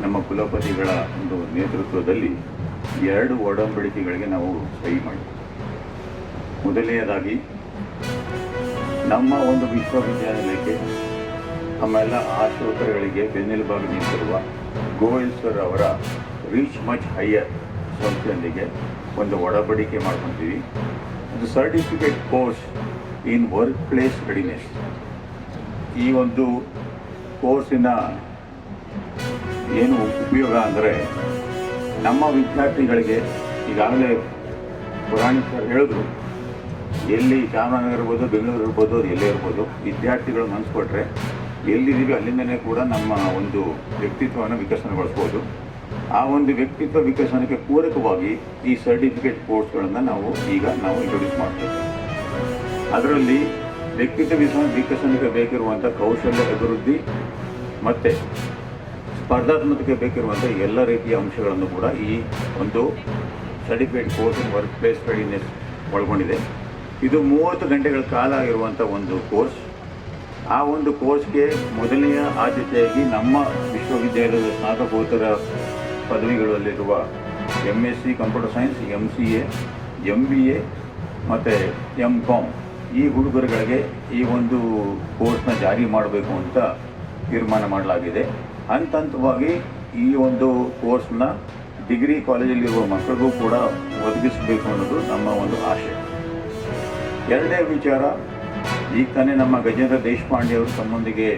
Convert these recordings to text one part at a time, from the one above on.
ನಮ್ಮ ಕುಲಪತಿಗಳ ಒಂದು ನೇತೃತ್ವದಲ್ಲಿ 2 ಒಡಂಬಡಿಕೆಗಳಿಗೆ ನಾವು ಸಹಿ ಮಾಡಿದ್ವಿ. ಮೊದಲನೆಯದಾಗಿ ನಮ್ಮ ಒಂದು ವಿಶ್ವವಿದ್ಯಾನಿಲಯಕ್ಕೆ ನಮ್ಮೆಲ್ಲ ಆಶೋತ್ತರಗಳಿಗೆ ಬೆನ್ನೆಲುಬಾಗಿ ನಿಂತಿರುವ ಗೋಯಲ್ ಸರ್ ಅವರ ರೀಚ್ ಮಚ್ ಹೈಯರ್ ಸಂಸ್ಥೆಯೊಂದಿಗೆ ಒಂದು ಒಡಂಬಡಿಕೆ ಮಾಡ್ಕೊತೀವಿ. ಒಂದು certificate course in work place readiness. ಈ ಒಂದು ಕೋರ್ಸಿನ ಏನು ಉಪಯೋಗ ಅಂದರೆ, ನಮ್ಮ ವಿದ್ಯಾರ್ಥಿಗಳಿಗೆ ಈಗಾಗಲೇ ಪುರಾಣಿಕರು ಹೇಳಿದ್ರು, ಎಲ್ಲಿ ಚಾಮರಾಜನಗರ ಇರ್ಬೋದು, ಬೆಂಗಳೂರು ಇರ್ಬೋದು, ಅದು ಎಲ್ಲೇ ಇರ್ಬೋದು, ವಿದ್ಯಾರ್ಥಿಗಳು ಮನಸ್ಸು ಕೊಟ್ಟರೆ ಎಲ್ಲಿದ್ದೀವಿ ಅಲ್ಲಿಂದನೇ ಕೂಡ ನಮ್ಮ ಒಂದು ವ್ಯಕ್ತಿತ್ವವನ್ನು ವಿಕಸನಗೊಳಿಸ್ಬೋದು. ಆ ಒಂದು ವ್ಯಕ್ತಿತ್ವ ವಿಕಸನಕ್ಕೆ ಪೂರಕವಾಗಿ ಈ ಸರ್ಟಿಫಿಕೇಟ್ ಕೋರ್ಸ್ಗಳನ್ನು ನಾವು ಇಂಟ್ರೊಡ್ಯೂಸ್ ಮಾಡ್ತೇವೆ. ಅದರಲ್ಲಿ ವ್ಯಕ್ತಿತ್ವ ವಿಕಸನಕ್ಕೆ ಬೇಕಿರುವಂಥ ಕೌಶಲ್ಯ ಅಭಿವೃದ್ಧಿ ಮತ್ತು ಸ್ಪರ್ಧಾತ್ಮಕತೆ ಬೇಕಿರುವಂಥ ಎಲ್ಲ ರೀತಿಯ ಅಂಶಗಳನ್ನು ಕೂಡ ಈ ಒಂದು certificate course in work place readiness ಒಳಗೊಂಡಿದೆ. ಇದು 30 ಗಂಟೆಗಳ ಕಾಲ ಇರುವಂಥ ಒಂದು ಕೋರ್ಸ್. ಆ ಒಂದು ಕೋರ್ಸ್ಗೆ ಮೊದಲನೆಯ ಆದ್ಯತೆಯಾಗಿ ನಮ್ಮ ವಿಶ್ವವಿದ್ಯಾಲಯದ ಸ್ನಾತಕೋತ್ತರ ಪದವಿಗಳಲ್ಲಿರುವ MSc computer science, MCA, MBA ಮತ್ತು MCom ಈ ಹುಡುಗರುಗಳಿಗೆ ಈ ಒಂದು ಕೋರ್ಸ್ನ ಜಾರಿ ಮಾಡಬೇಕು ಅಂತ ತೀರ್ಮಾನ ಮಾಡಲಾಗಿದೆ. ಹಂತ ಹಂತವಾಗಿ ಈ ಒಂದು ಕೋರ್ಸ್ನ ಡಿಗ್ರಿ ಕಾಲೇಜಲ್ಲಿರುವ ಮಕ್ಕಳಿಗೂ ಕೂಡ ಒದಗಿಸಬೇಕು ಅನ್ನೋದು ನಮ್ಮ ಒಂದು ಆಶೆ. ಎರಡನೇ ವಿಚಾರ, ಈಗ ತಾನೇ ನಮ್ಮ ಗಜೇಂದ್ರ ದೇಶಪಾಂಡೆ ಅವರು ತಮ್ಮೊಂದಿಗೆ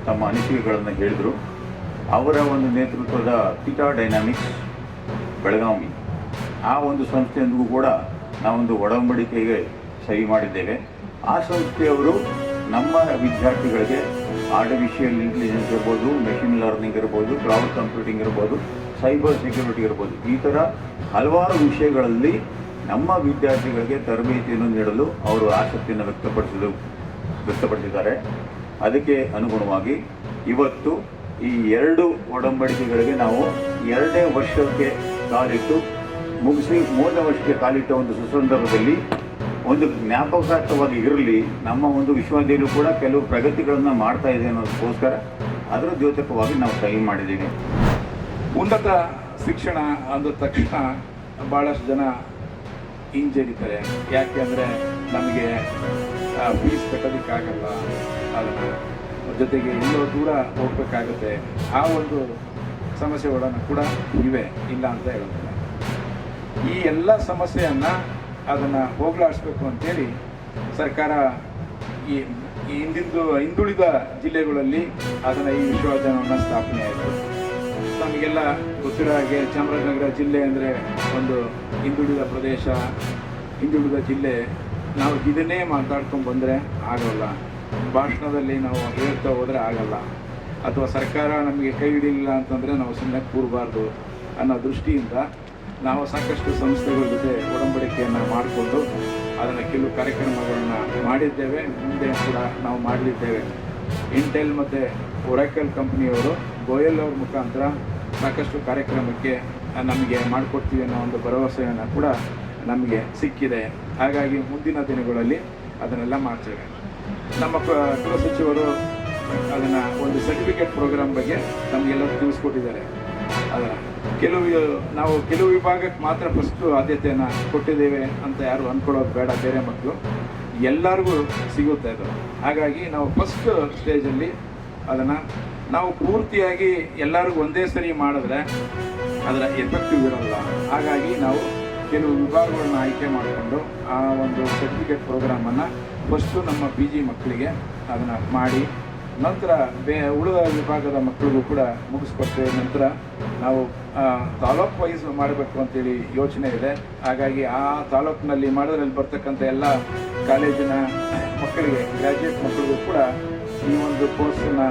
ತಮ್ಮ ಅನಿಸಿಕೆಗಳನ್ನು ಹೇಳಿದರು. ಅವರ ಒಂದು ನೇತೃತ್ವದ ಥೀಟಾ ಡೈನಾಮಿಕ್ಸ್ ಬೆಳಗಾವಿ ಆ ಒಂದು ಸಂಸ್ಥೆಯೊಂದಿಗೂ ಕೂಡ ನಾವೊಂದು ಒಡಂಬಡಿಕೆಗೆ ಸಹಿ ಮಾಡಿದ್ದೇವೆ. ಆ ಸಂಸ್ಥೆಯವರು ನಮ್ಮ ವಿದ್ಯಾರ್ಥಿಗಳಿಗೆ ಆರ್ಟಿಫಿಷಿಯಲ್ ಇಂಟೆಲಿಜೆನ್ಸ್ ಇರ್ಬೋದು, ಮೆಷಿನ್ ಲರ್ನಿಂಗ್ ಇರ್ಬೋದು, ಕ್ಲೌಡ್ ಕಂಪ್ಯೂಟಿಂಗ್ ಇರ್ಬೋದು, ಸೈಬರ್ ಸೆಕ್ಯೂರಿಟಿ ಇರ್ಬೋದು, ಈ ಥರ ಹಲವಾರು ವಿಷಯಗಳಲ್ಲಿ ನಮ್ಮ ವಿದ್ಯಾರ್ಥಿಗಳಿಗೆ ತರಬೇತಿಯನ್ನು ನೀಡಲು ಅವರು ಆಸಕ್ತಿಯನ್ನು ವ್ಯಕ್ತಪಡಿಸಿದ್ದಾರೆ. ಅದಕ್ಕೆ ಅನುಗುಣವಾಗಿ ಇವತ್ತು ಈ 2 ಒಡಂಬಡಿಕೆಗಳಿಗೆ ನಾವು 2ನೇ ವರ್ಷಕ್ಕೆ ಕಾಲಿಟ್ಟು ಮುಗಿಸಿ 3ನೇ ವರ್ಷಕ್ಕೆ ಕಾಲಿಟ್ಟ ಒಂದು ಸುಸಂದರ್ಭದಲ್ಲಿ ಒಂದು ಜ್ಞಾಪಕಾರ್ಥವಾಗಿ ಇರಲಿ, ನಮ್ಮ ಒಂದು ವಿಶ್ವವಿದ್ಯಾಲಯ ಕೂಡ ಕೆಲವು ಪ್ರಗತಿಗಳನ್ನು ಮಾಡ್ತಾ ಇದೆ ಅನ್ನೋದಕ್ಕೋಸ್ಕರ ಅದರ ದ್ಯೋತಕವಾಗಿ ನಾವು ಸಹಿ ಮಾಡಿದ್ದೀವಿ. ಉನ್ನತ ಶಿಕ್ಷಣ ಅಂದ ತಕ್ಷಣ ಭಾಳಷ್ಟು ಜನ ಹಿಂಜರಿತಾರೆ. ಯಾಕೆ ಅಂದರೆ ನಮಗೆ ಫೀಸ್ ಕಟ್ಟೋದಕ್ಕಾಗಲ್ಲ, ಅದನ್ನು ಜೊತೆಗೆ ಎಲ್ಲೋ ದೂರ ಹೋಗ್ಬೇಕಾಗುತ್ತೆ. ಆ ಒಂದು ಸಮಸ್ಯೆಗಳನ್ನು ಕೂಡ ಇವೆ, ಇಲ್ಲ ಅಂತ ಹೇಳೋದಿಲ್ಲ. ಈ ಎಲ್ಲ ಸಮಸ್ಯೆಯನ್ನು ಅದನ್ನು ಹೋಗಲಾಡಿಸ್ಬೇಕು ಅಂತೇಳಿ ಸರ್ಕಾರ ಈ ಹಿಂದುಳಿದ ಜಿಲ್ಲೆಗಳಲ್ಲಿ ಅದನ್ನು ಈ ವಿಶ್ವವಿದ್ಯಾಲಯವನ್ನು ಸ್ಥಾಪನೆ ಆಯಿತು. ನಮಗೆಲ್ಲ ಗೊತ್ತಿರೋ ಹಾಗೆ ಚಾಮರಾಜನಗರ ಜಿಲ್ಲೆ ಅಂದರೆ ಒಂದು ಹಿಂದುಳಿದ ಪ್ರದೇಶ, ಹಿಂದುಳಿದ ಜಿಲ್ಲೆ. ನಾವು ಇದನ್ನೇ ಮಾತಾಡ್ಕೊಂಡು ಬಂದರೆ ಆಗೋಲ್ಲ, ಭಾಷಣದಲ್ಲಿ ನಾವು ಹೇಳ್ತಾ ಹೋದರೆ ಆಗಲ್ಲ, ಅಥವಾ ಸರ್ಕಾರ ನಮಗೆ ಕೈ ಹಿಡಿಲಿಲ್ಲ ಅಂತಂದರೆ ನಾವು ಸುಮ್ಮನೆ ಕೂರಬಾರ್ದು ಅನ್ನೋ ದೃಷ್ಟಿಯಿಂದ ನಾವು ಸಾಕಷ್ಟು ಸಂಸ್ಥೆಗಳ ಜೊತೆ ಒಡಂಬಡಿಕೆಯನ್ನು ಮಾಡಿಕೊಂಡು ಅದನ್ನು ಕೆಲವು ಕಾರ್ಯಕ್ರಮಗಳನ್ನು ಮಾಡಿದ್ದೇವೆ, ಮುಂದೆ ಕೂಡ ನಾವು ಮಾಡಲಿದ್ದೇವೆ. ಇಂಟೆಲ್ ಮತ್ತು ಒರಾಕಲ್ ಕಂಪ್ನಿಯವರು ಗೋಯಲ್ ಅವ್ರ ಮುಖಾಂತರ ಸಾಕಷ್ಟು ಕಾರ್ಯಕ್ರಮಕ್ಕೆ ನಮಗೆ ಮಾಡಿಕೊಡ್ತೀವಿ ಅನ್ನೋ ಒಂದು ಭರವಸೆಯನ್ನು ಕೂಡ ನಮಗೆ ಸಿಕ್ಕಿದೆ. ಹಾಗಾಗಿ ಮುಂದಿನ ದಿನಗಳಲ್ಲಿ ಅದನ್ನೆಲ್ಲ ಮಾಡ್ತೇವೆ. ನಮ್ಮ ಕುಲಸಚಿವರು ಅದನ್ನು ಒಂದು ಸರ್ಟಿಫಿಕೇಟ್ ಪ್ರೋಗ್ರಾಮ್ ಬಗ್ಗೆ ನಮಗೆಲ್ಲ ತಿಳಿಸ್ಕೊಟ್ಟಿದ್ದಾರೆ. ಅದನ್ನು ಕೆಲವು ವಿಭಾಗಕ್ಕೆ ಮಾತ್ರ ಫಸ್ಟು ಆದ್ಯತೆಯನ್ನು ಕೊಟ್ಟಿದ್ದೇವೆ ಅಂತ ಯಾರು ಅಂದ್ಕೊಳ್ಳೋದು ಬೇಡ. ಬೇರೆ ಮಕ್ಕಳು ಎಲ್ಲರಿಗೂ ಸಿಗುತ್ತೆ ಅದು. ಹಾಗಾಗಿ ನಾವು ಫಸ್ಟ್ ಸ್ಟೇಜಲ್ಲಿ ಅದನ್ನು ನಾವು ಪೂರ್ತಿಯಾಗಿ ಎಲ್ಲರಿಗೂ ಒಂದೇ ಸರಿ ಮಾಡಿದ್ರೆ ಅದರ ಎಫೆಕ್ಟಿವ್ ಇರೋಲ್ಲ. ಹಾಗಾಗಿ ನಾವು ಕೆಲವು ವಿಭಾಗಗಳನ್ನ ಆಯ್ಕೆ ಮಾಡಿಕೊಂಡು ಆ ಒಂದು ಸರ್ಟಿಫಿಕೇಟ್ ಪ್ರೋಗ್ರಾಮನ್ನು ಫಸ್ಟು ನಮ್ಮ PG ಮಕ್ಕಳಿಗೆ ಅದನ್ನು ಮಾಡಿ, ನಂತರ ಉಳಿದ ವಿಭಾಗದ ಮಕ್ಕಳಿಗೂ ಕೂಡ ಮುಗಿಸ್ಕೊಡ್ತೇವೆ. ನಂತರ ನಾವು ತಾಲೂಕು ವೈಸ್ ಮಾಡಬೇಕು ಅಂತೇಳಿ ಯೋಚನೆ ಇದೆ. ಹಾಗಾಗಿ ಆ ತಾಲೂಕಿನಲ್ಲಿ ಮಾಡೋದ್ರಲ್ಲಿ ಬರ್ತಕ್ಕಂಥ ಎಲ್ಲ ಕಾಲೇಜಿನ ಮಕ್ಕಳಿಗೆ, ಗ್ರ್ಯಾಜುಯೇಟ್ ಮಕ್ಕಳಿಗೂ ಕೂಡ ಈ ಒಂದು ಕೋರ್ಸನ್ನು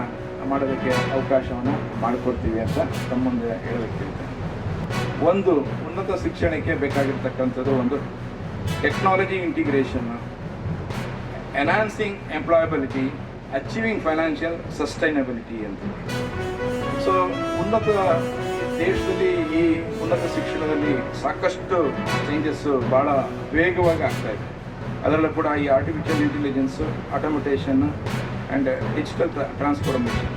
ಮಾಡೋದಕ್ಕೆ ಅವಕಾಶವನ್ನು ಮಾಡಿಕೊಡ್ತೀವಿ ಅಂತ ತಮ್ಮ ಮುಂದೆ ಹೇಳೋದಕ್ಕೆ. ಒಂದು ಉನ್ನತ ಶಿಕ್ಷಣಕ್ಕೆ ಬೇಕಾಗಿರ್ತಕ್ಕಂಥದ್ದು ಒಂದು technology integration, enhancing employability, achieving financial sustainability ಅಂತ. ಸೊ ದೇಶದಲ್ಲಿ ಈ ಉನ್ನತ ಶಿಕ್ಷಣದಲ್ಲಿ ಸಾಕಷ್ಟು ಚೇಂಜಸ್ಸು ಭಾಳ ವೇಗವಾಗಿ ಆಗ್ತಾಯಿದೆ. ಅದರಲ್ಲೂ ಕೂಡ ಈ artificial intelligence, automation and digital transformation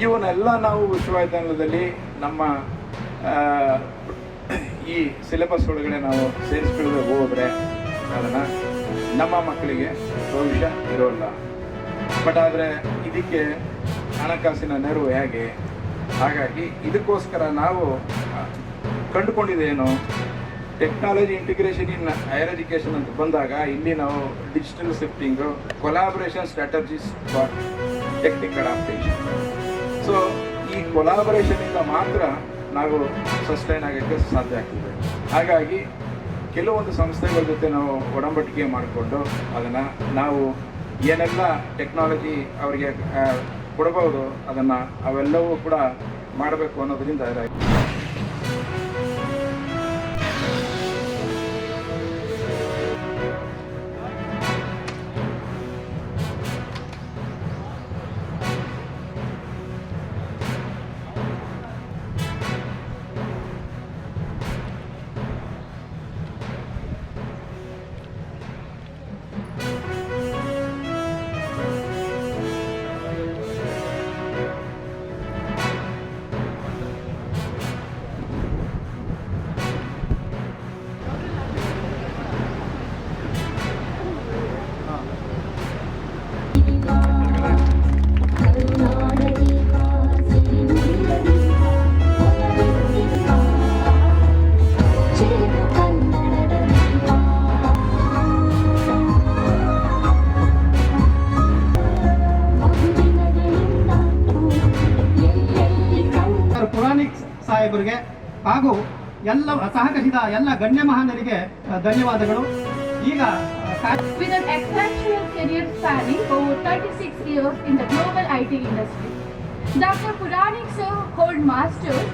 ಇವನ್ನೆಲ್ಲ ನಾವು ವಿಶ್ವವಿದ್ಯಾನಿಲಯದಲ್ಲಿ ನಮ್ಮ ಈ ಸಿಲೆಬಸ್ ಒಳಗಡೆ ನಾವು ಸೇರಿಸ್ಕೊಳ್ಳದೆ ಹೋದರೆ ಅದನ್ನು ನಮ್ಮ ಮಕ್ಕಳಿಗೆ ಭವಿಷ್ಯ ಇರೋಲ್ಲ. ಬಟ್ ಆದರೆ ಇದಕ್ಕೆ ಹಣಕಾಸಿನ ನೆರವು ಹೇಗೆ? ಹಾಗಾಗಿ ಇದಕ್ಕೋಸ್ಕರ ನಾವು ಕಂಡುಕೊಂಡಿದ್ದೇನು, technology integration in higher education ಅಂತ ಬಂದಾಗ ಇಲ್ಲಿ ನಾವು digital shifting, collaboration strategies for technique adaptation. So ಈ ಕೊಲಾಬರೇಷನಿಂದ ಮಾತ್ರ ನಾವು ಸಸ್ಟೈನ್ ಆಗೋಕ್ಕೆ ಸಾಧ್ಯ ಆಗ್ತದೆ. ಹಾಗಾಗಿ ಕೆಲವೊಂದು ಸಂಸ್ಥೆಗಳ ಜೊತೆ ನಾವು ಒಡಂಬಡಿಕೆ ಮಾಡಿಕೊಂಡು ಅದನ್ನು ನಾವು ಏನೆಲ್ಲ ಟೆಕ್ನಾಲಜಿ ಅವರಿಗೆ ಕೊಡಬಹುದು ಅದನ್ನು ಅವೆಲ್ಲವೂ ಕೂಡ ಮಾಡಬೇಕು ಅನ್ನೋದರಿಂದ ಸಾಹೇಬರಿಗೆ ಹಾಗೂ ಎಲ್ಲ ಸಹಕರಿಸಿದ ಎಲ್ಲ ಗಣ್ಯ ಮಹಾನರಿಗೆ ಧನ್ಯವಾದಗಳು. ಈಗ with an exceptional career spanning over 36 years in the global IT industry, Dr. Puranik sir hold masters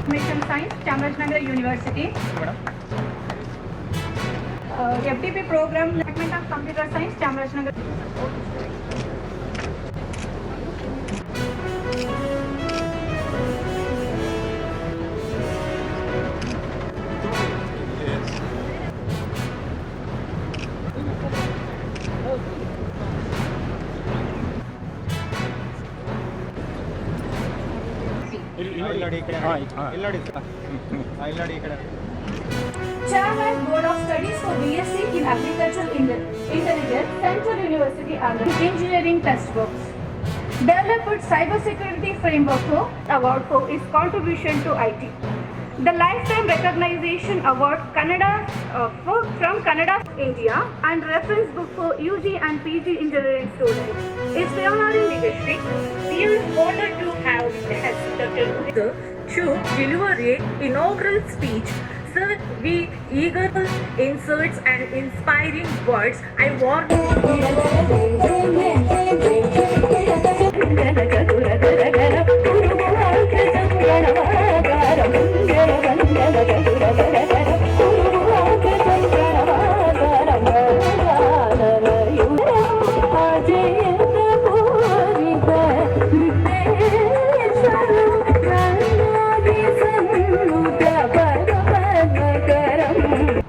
Information Science, Chamarajanagar University. FDP program, Department of Computer Science, Chamarajanagar. Chairman Board of Studies for BSc in Agricultural Intelligence, Central University, Andhra. Engineering textbooks. Developed cybersecurity framework award for its contribution to IT. The Lifetime Recognition Award from Canada, India, and reference book for UG and PG engineering students is pioneering the district. We are honored to have Dr. to deliver an inaugural speech. Sir, we eager inserts and inspiring words. I want